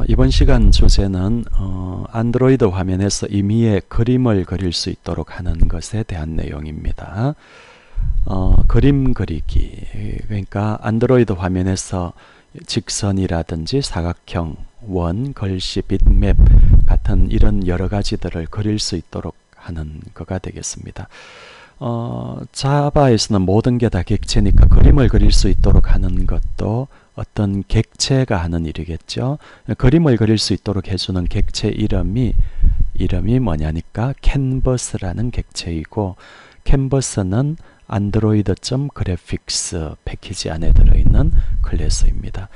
이번 시간 주제는 안드로이드 화면에서 임의의 그림을 그릴 수 있도록 하는 것에 대한 내용입니다. 그림 그리기, 그러니까 안드로이드 화면에서 직선이라든지 사각형, 원, 글씨, bitmap 같은 이런 여러 가지들을 그릴 수 있도록 하는 거가 되겠습니다. 자바에서는 모든 게 다 객체니까 그림을 그릴 수 있도록 하는 것도 어떤 객체가 하는 일이겠죠. 그림을 그릴 수 있도록 해주는 객체 이름이 뭐냐니까 캔버스라는 객체이고, 캔버스는 android.graphics 패키지 안에 들어있는 클래스입니다.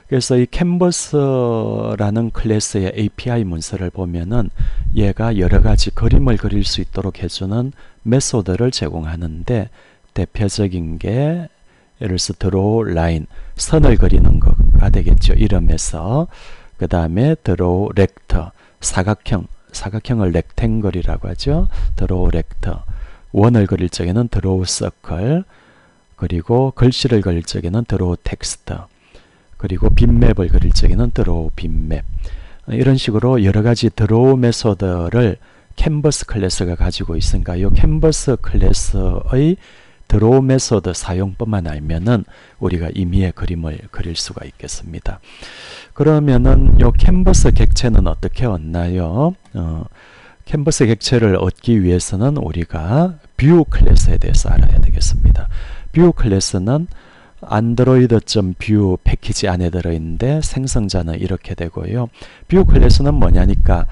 그래서 이 캔버스라는 클래스의 API 문서를 보면은 얘가 여러 가지 그림을 그릴 수 있도록 해주는 메소드를 제공하는데, 대표적인 게 예를 들어서 draw line, 선을 그리는 거가 되겠죠. 이름에서. 그 다음에 draw rector, 사각형을 rectangle이라고 하죠. draw rector. 원을 그릴 적에는 draw circle, 그리고 글씨를 그릴 적에는 draw text, 그리고 bitmap을 그릴 적에는 draw bitmap. 이런 식으로 여러 가지 draw 메소드를 캔버스 클래스가 가지고 있으니까 이 캔버스 클래스의 draw 메소드 사용법만 알면은 우리가 임의의 그림을 그릴 수가 있겠습니다. 그러면은 이 캔버스 객체는 어떻게 얻나요? 캔버스 객체를 얻기 위해서는 우리가 뷰 클래스에 대해서 알아야 되겠습니다. 뷰 클래스는 android.view 패키지 안에 들어있는데 생성자는 이렇게 되고요. 뷰 클래스는 뭐냐니까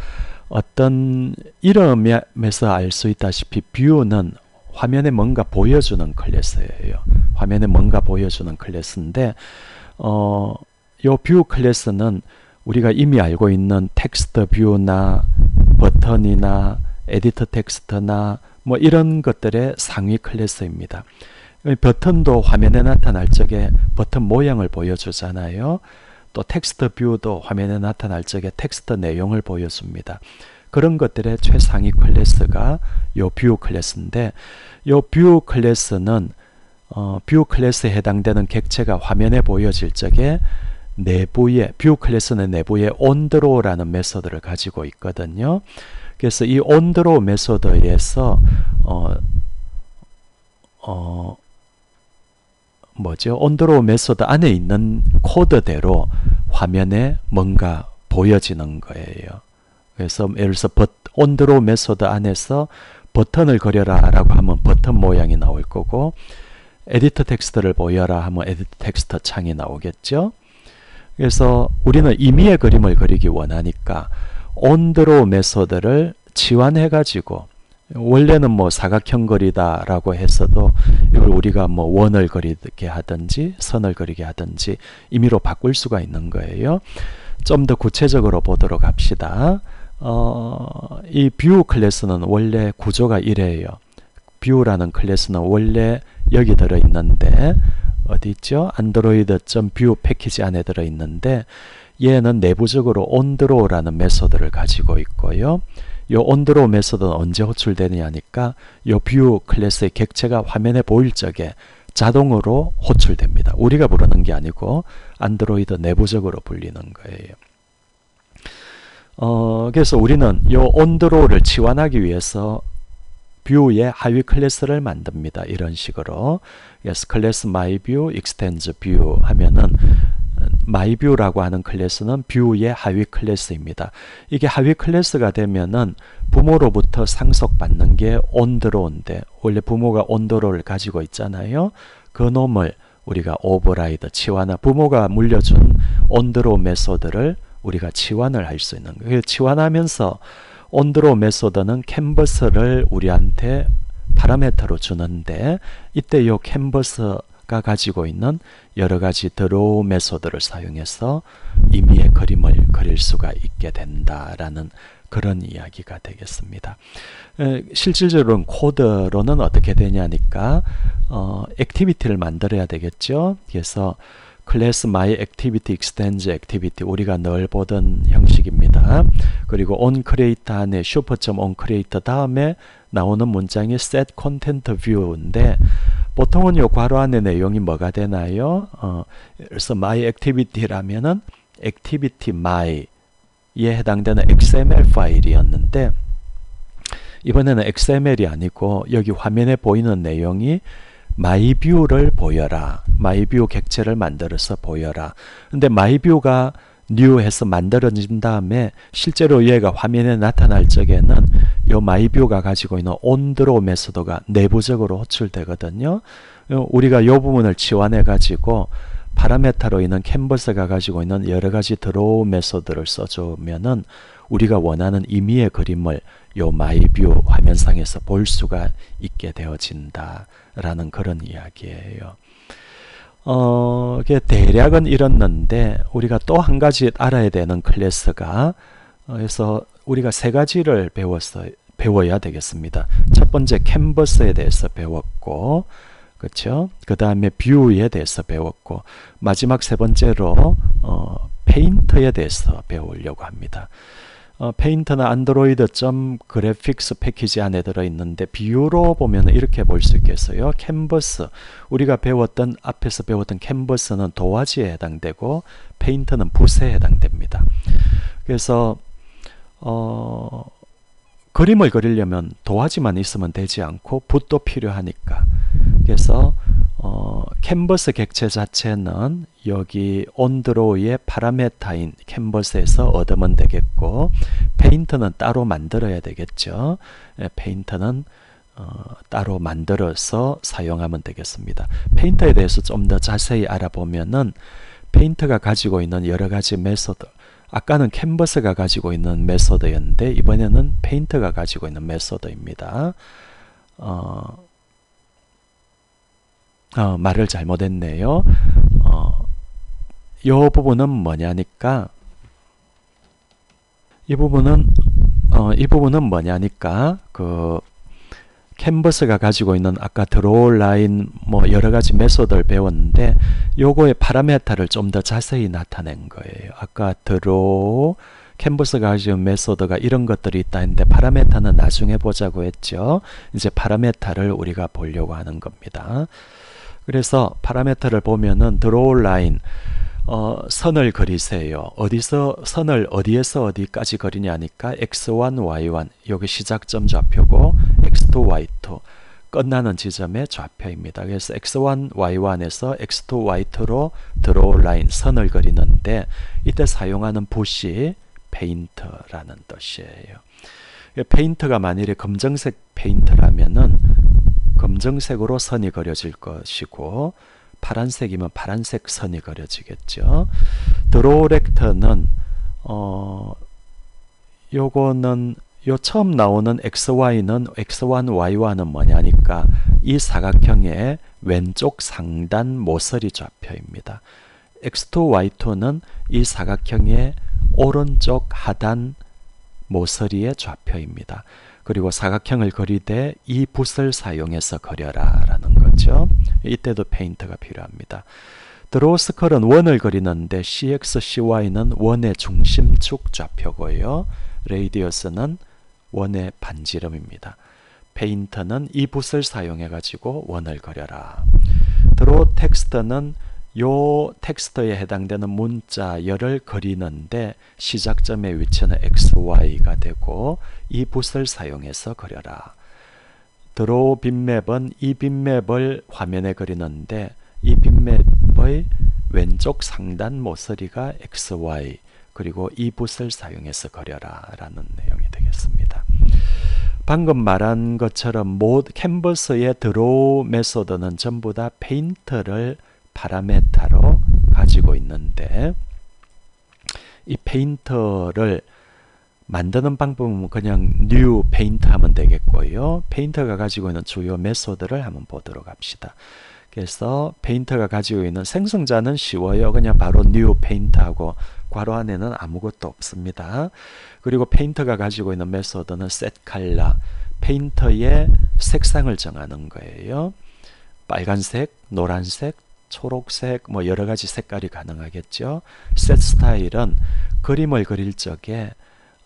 어떤 이름에서 알 수 있다시피 뷰는 화면에 뭔가 보여주는 클래스예요. 화면에 뭔가 보여주는 클래스인데 요 뷰 클래스는 우리가 이미 알고 있는 텍스트 뷰나 버튼이나 에디터 텍스트나 뭐 이런 것들의 상위 클래스입니다. 버튼도 화면에 나타날 적에 버튼 모양을 보여주잖아요. 또 텍스트 뷰도 화면에 나타날 적에 텍스트 내용을 보여줍니다. 그런 것들의 최상위 클래스가 요 뷰 클래스인데, 요 뷰 클래스는 뷰 클래스에 해당되는 객체가 화면에 보여질 적에 내부에, 뷰 클래스는 내부에 onDraw라는 메소드를 가지고 있거든요. 그래서 이 onDraw 메소드에서 onDraw 메소드 안에 있는 코드대로 화면에 뭔가 보여지는 거예요. 그래서 예를 들어서 onDraw 메소드 안에서 버튼을 그려라 라고 하면 버튼 모양이 나올 거고, 에디터 텍스트를 보여라 하면 에디터 텍스트 창이 나오겠죠. 그래서 우리는 임의의 그림을 그리기 원하니까 onDraw 메소드를 치환해 가지고, 원래는 뭐 사각형 그리다 라고 했어도 이걸 우리가 뭐 원을 그리게 하든지 선을 그리게 하든지 임의로 바꿀 수가 있는 거예요. 좀 더 구체적으로 보도록 합시다. 이 뷰 클래스는 원래 구조가 이래요. 뷰라는 클래스는 원래 여기 들어있는데, 어디 있죠? android.view 패키지 안에 들어있는데, 얘는 내부적으로 onDraw라는 메소드를 가지고 있고요. 이 onDraw 메소드는 언제 호출되느냐니까 이 뷰 클래스의 객체가 화면에 보일 적에 자동으로 호출됩니다. 우리가 부르는 게 아니고 안드로이드 내부적으로 불리는 거예요. 그래서 우리는 이 onDraw를 치환하기 위해서 뷰의 하위 클래스를 만듭니다. 이런 식으로. 그래서 클래스 myView, extends view 하면은 myView라고 하는 클래스는 뷰의 하위 클래스입니다. 이게 하위 클래스가 되면은 부모로부터 상속받는 게 onDraw인데, 원래 부모가 onDraw를 가지고 있잖아요. 그 놈을 우리가 override, 부모가 물려준 onDraw 메소드를 우리가 치환을 할 수 있는 거예요. 치환하면서 onDraw 메소드는 캔버스를 우리한테 파라미터로 주는데, 이때 이 캔버스가 가지고 있는 여러 가지 draw 메소드를 사용해서 임의의 그림을 그릴 수가 있게 된다라는 그런 이야기가 되겠습니다. 실질적으로는 코드로는 어떻게 되냐니까 액티비티를 만들어야 되겠죠. 그래서 클래스 myActivity, extends activity 우리가 늘 보던 형식입니다. 그리고 onCreate 안에 super.onCreate 다음에 나오는 문장이 setContentView인데, 보통은 요 괄호 안에 내용이 뭐가 되나요? 그래서 myActivity라면은 activity my 해당되는 XML 파일이었는데 이번에는 XML이 아니고 여기 화면에 보이는 내용이 마이뷰를 보여라. 마이뷰 객체를 만들어서 보여라. 근데 마이뷰가 new 해서 만들어진 다음에 실제로 얘가 화면에 나타날 적에는 요 마이뷰가 가지고 있는 onDraw 메소드가 내부적으로 호출되거든요. 우리가 요 부분을 치환해 가지고 파라메타로 있는 캔버스가 가지고 있는 여러 가지 드로우 메소드를 써주면은 우리가 원하는 임의의 그림을 요 마이뷰 화면상에서 볼 수가 있게 되어진다라는 그런 이야기예요. 이게 대략은 이렇는데 우리가 또 한 가지 알아야 되는 클래스가 그래서 우리가 세 가지를 배워야 되겠습니다. 첫 번째 캔버스에 대해서 배웠고, 그렇죠? 그 다음에 뷰에 대해서 배웠고, 마지막 세 번째로 페인터에 대해서 배우려고 합니다. 페인터는 안드로이드 그래픽스 패키지 안에 들어있는데 비유로 보면 이렇게 볼 수 있겠어요. 캔버스, 우리가 앞에서 배웠던 캔버스는 도화지에 해당되고 페인터는 붓에 해당됩니다. 그래서 그림을 그리려면 도화지만 있으면 되지 않고 붓도 필요하니까, 그래서 캔버스 객체 자체는 여기 온드로우의 파라메타인 캔버스에서 얻으면 되겠고, 페인터는 따로 만들어야 되겠죠. 페인터는 따로 만들어서 사용하면 되겠습니다. 페인터에 대해서 좀 더 자세히 알아보면은 페인터가 가지고 있는 여러 가지 메소드, 아까는 캔버스가 가지고 있는 메소드였는데 이번에는 페인터가 가지고 있는 메소드입니다. 말을 잘못했네요. 이 부분은 뭐냐니까 이 부분은 뭐냐니까 그 캔버스가 가지고 있는 아까 드로우 라인 뭐 여러 가지 메소드를 배웠는데 요거의 파라메타를 좀 더 자세히 나타낸 거예요. 아까 드로우 캔버스가 가지고 있는 메소드가 이런 것들이 있다 했는데 파라메타는 나중에 보자고 했죠. 이제 파라메타를 우리가 보려고 하는 겁니다. 그래서 파라메타를 보면은 드로우 라인 선을 그리세요. 선을 어디에서 어디까지 그리냐니까 x1, y1 여기 시작점 좌표고 x2, y2 끝나는 지점의 좌표입니다. 그래서 x1, y1에서 x2, y2로 드로우 라인 선을 그리는데 이때 사용하는 붓이 페인터라는 뜻이에요. 페인터가 만일에 검정색 페인터라면은 검정색으로 선이 그려질 것이고 파란색이면 파란색 선이 그려지겠죠. 드로우 렉터는 요거는 요 처음 나오는 XY는 X1, Y1은 뭐냐니까 이 사각형의 왼쪽 상단 모서리 좌표입니다. X2, Y2는 이 사각형의 오른쪽 하단 모서리의 좌표입니다. 그리고 사각형을 그리되 이 붓을 사용해서 그려라 라는 거죠. 이때도 페인터가 필요합니다. 드로우 스컬은 원을 그리는데 CX, CY는 원의 중심축 좌표고요. 레이디어스는 원의 반지름입니다. 페인터는 이 붓을 사용해 가지고 원을 그려라. 드로우 텍스트는 요 텍스트에 해당되는 문자열을 그리는데 시작점의 위치는 XY가 되고 이 붓을 사용해서 그려라. 드로우 빗맵은 이 빗맵을 화면에 그리는데 이 빗맵의 왼쪽 상단 모서리가 XY 그리고 이 붓을 사용해서 그려라 라는 내용이 되겠습니다. 방금 말한 것처럼 캔버스의 드로우 메소드는 전부 다 페인터를 파라메타로 가지고 있는데 이 페인터를 만드는 방법은 그냥 new paint 하면 되겠고요. 페인터가 가지고 있는 주요 메소드를 한번 보도록 합시다. 그래서 페인터가 가지고 있는 생성자는 쉬워요. 그냥 바로 new paint 하고 괄호 안에는 아무것도 없습니다. 그리고 페인터가 가지고 있는 메소드는 set color, 페인터의 색상을 정하는 거예요. 빨간색, 노란색, 초록색, 뭐 여러 가지 색깔이 가능하겠죠. set style은 그림을 그릴 적에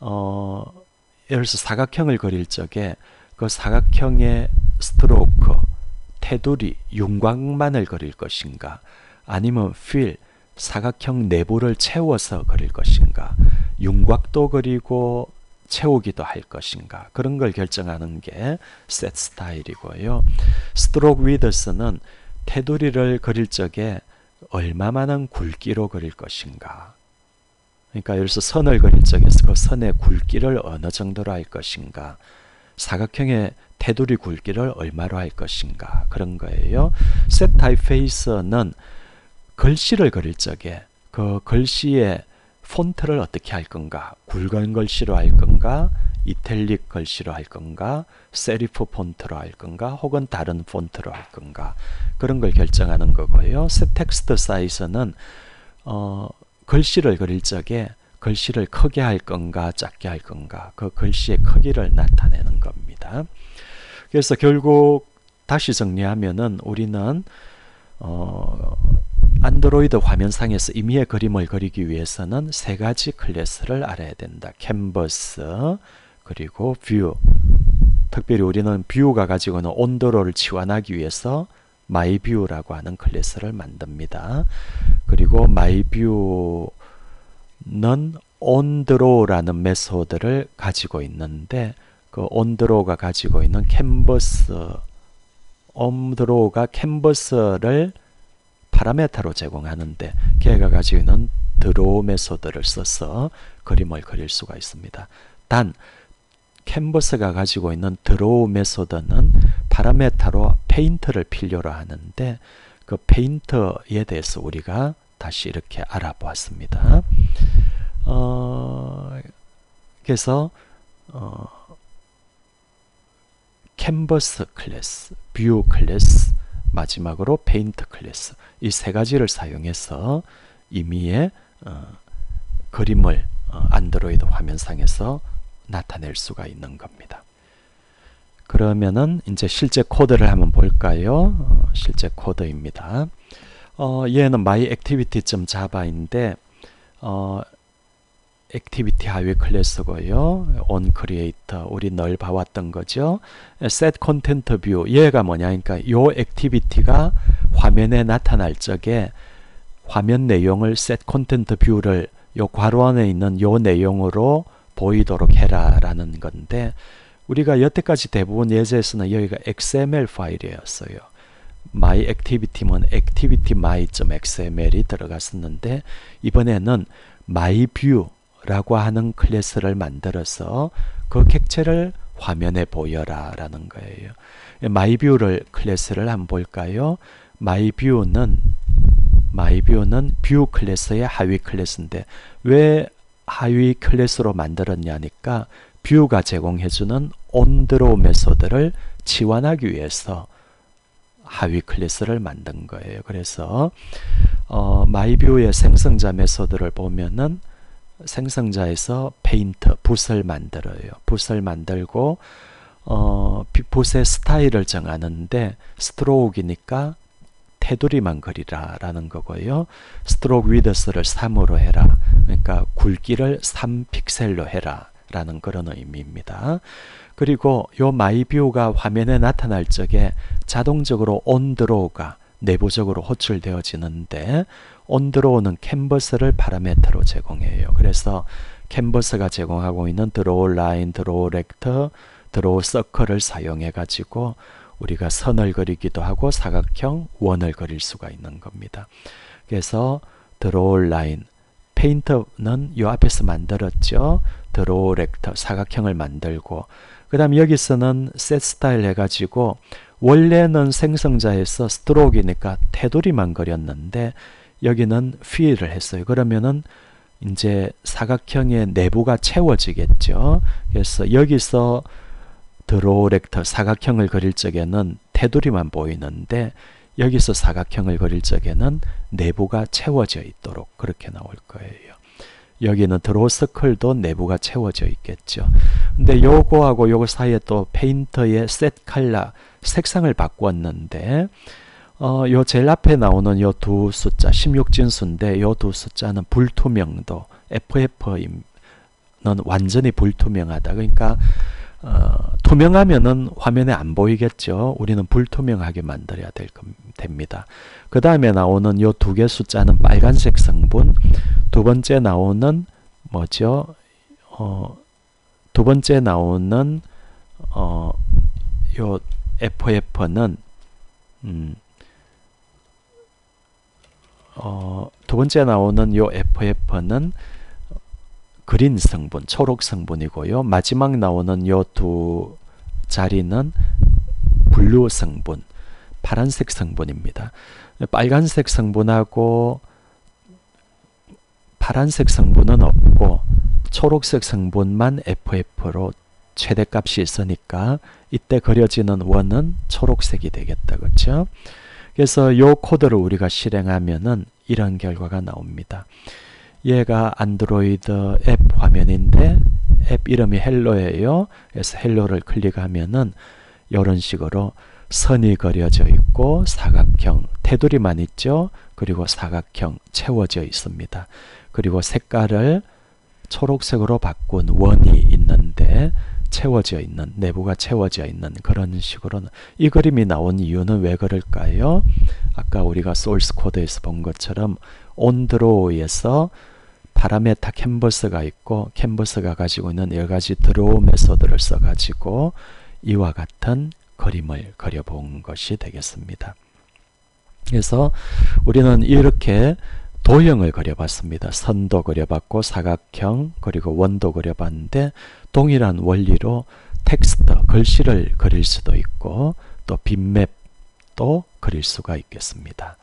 예를 들어서 사각형을 그릴 적에 그 사각형의 스트로크, 테두리, 윤곽만을 그릴 것인가 아니면 fill, 사각형 내부를 채워서 그릴 것인가 윤곽도 그리고 채우기도 할 것인가, 그런 걸 결정하는 게 셋 스타일이고요. 스트로크 위드스는 테두리를 그릴 적에 얼마만한 굵기로 그릴 것인가, 그러니까 예를 들어서 선을 그릴 적에 그 선의 굵기를 어느 정도로 할 것인가, 사각형의 테두리 굵기를 얼마로 할 것인가, 그런 거예요. 셋 타입페이스는 글씨를 그릴 적에 그 글씨의 폰트를 어떻게 할 건가, 굵은 글씨로 할 건가, 이탈릭 글씨로 할 건가, 세리프 폰트로 할 건가, 혹은 다른 폰트로 할 건가, 그런 걸 결정하는 거고요. 셋 텍스트 사이즈는 글씨를 그릴 적에 글씨를 크게 할 건가 작게 할 건가, 그 글씨의 크기를 나타내는 겁니다. 그래서 결국 다시 정리하면은 우리는 안드로이드 화면상에서 임의의 그림을 그리기 위해서는 세 가지 클래스를 알아야 된다. 캔버스, 그리고 뷰. 특별히 우리는 뷰가 가지고 있는 온도로를 치환하기 위해서 마이뷰라고 하는 클래스를 만듭니다. 그리고 마이뷰는 온드로우라는 메소드를 가지고 있는데, 그 온드로우가 가지고 있는 캔버스, 온드로우가 캔버스를 파라메타로 제공하는데, 걔가 가지고 있는 드로우 메소드를 써서 그림을 그릴 수가 있습니다. 단 캔버스가 가지고 있는 드로우 메소드는 파라메타로 페인트를 필요로 하는데, 그 페인트에 대해서 우리가 다시 이렇게 알아보았습니다. 그래서 캔버스 클래스, 뷰 클래스, 마지막으로 페인트 클래스, 이 세 가지를 사용해서 임의의 그림을 안드로이드 화면상에서 나타낼 수가 있는 겁니다. 그러면은 이제 실제 코드를 한번 볼까요? 실제 코드입니다. 얘는 myActivity.java인데 액티비티 하위 클래스고요. onCreator, 우리 늘 봐왔던 거죠. setContentView, 얘가 뭐냐, 그러니까 요 액티비티가 화면에 나타날 적에 화면 내용을 setContentView를 요 괄호 안에 있는 요 내용으로 보이도록 해라 라는 건데, 우리가 여태까지 대부분 예제에서는 여기가 XML 파일이었어요. myActivity면 activity.my.xml이 들어갔었는데, 이번에는 myView라고 하는 클래스를 만들어서 그 객체를 화면에 보여라 라는 거예요. myView를 클래스를 한번 볼까요? myView는 뷰 클래스의 하위 클래스인데, 왜 하위 클래스로 만들었냐니까 뷰가 제공해주는 온드로우 메소드를 치환하기 위해서 하위 클래스를 만든 거예요. 그래서 myView의 생성자 메소드를 보면은 생성자에서 페인트, 붓을 만들어요. 붓을 만들고 붓의 스타일을 정하는데, 스트로크이니까 테두리만 그리라 라는 거고요. 스트로크 위드스를 3으로 해라, 그러니까 굵기를 3픽셀로 해라 라는 그런 의미입니다. 그리고 요 마이뷰가 화면에 나타날 적에 자동적으로 온드로우가 내부적으로 호출되어지는데, 온드로우는 캔버스를 파라메터로 제공해요. 그래서 캔버스가 제공하고 있는 드로우 라인, 드로우 렉터, 드로우 서클을 사용해 가지고 우리가 선을 그리기도 하고 사각형, 원을 그릴 수가 있는 겁니다. 그래서 드로우 라인, 페인터는 요 앞에서 만들었죠. 드로우 렉터, 사각형을 만들고, 그 다음 여기서는 셋 스타일 해가지고 원래는 생성자에서 스트로크이니까 테두리만 그렸는데, 여기는 fill을 했어요. 그러면은 이제 사각형의 내부가 채워지겠죠. 그래서 여기서 드로우 렉터, 사각형을 그릴 적에는 테두리만 보이는데, 여기서 사각형을 그릴 적에는 내부가 채워져 있도록 그렇게 나올 거예요. 여기는 드로우 서클도 내부가 채워져 있겠죠. 근데 요거하고 요거 사이에 또 페인터의 셋 컬러, 색상을 바꿨는데, 요 제일 앞에 나오는 요 두 숫자, 16진수인데 요 두 숫자는 불투명도, FF는 완전히 불투명하다. 그러니까 투명하면은 화면에 안 보이겠죠. 우리는 불투명하게 만들어야 됩니다. 그 다음에 나오는 요 두 개 숫자는 빨간색 성분, 두 번째 나오는 뭐죠? 두 번째 나오는 요 FF는 두 번째 나오는 요 FF는 그린 성분, 초록 성분이고요. 마지막 나오는 요 두 자리는 블루 성분, 파란색 성분입니다. 빨간색 성분하고 파란색 성분은 없고 초록색 성분만 FF로 최대값이 있으니까 이때 그려지는 원은 초록색이 되겠다. 그렇죠? 그래서 이 코드를 우리가 실행하면은 이런 결과가 나옵니다. 얘가 안드로이드 앱 화면인데 앱 이름이 헬로예요. 그래서 헬로를 클릭하면은 이런 식으로 선이 그려져 있고 사각형, 테두리만 있죠. 그리고 사각형 채워져 있습니다. 그리고 색깔을 초록색으로 바꾼 원이 있는데 채워져 있는, 내부가 채워져 있는 그런 식으로 이 그림이 나온 이유는 왜 그럴까요? 아까 우리가 소스 코드에서 본 것처럼 온드로우에서 파라메타 캔버스가 있고 캔버스가 가지고 있는 여러 가지 드로우 메소드를 써가지고 이와 같은 그림을 그려본 것이 되겠습니다. 그래서 우리는 이렇게 도형을 그려봤습니다. 선도 그려봤고 사각형 그리고 원도 그려봤는데 동일한 원리로 텍스트, 글씨를 그릴 수도 있고 또 빗맵도 그릴 수가 있겠습니다.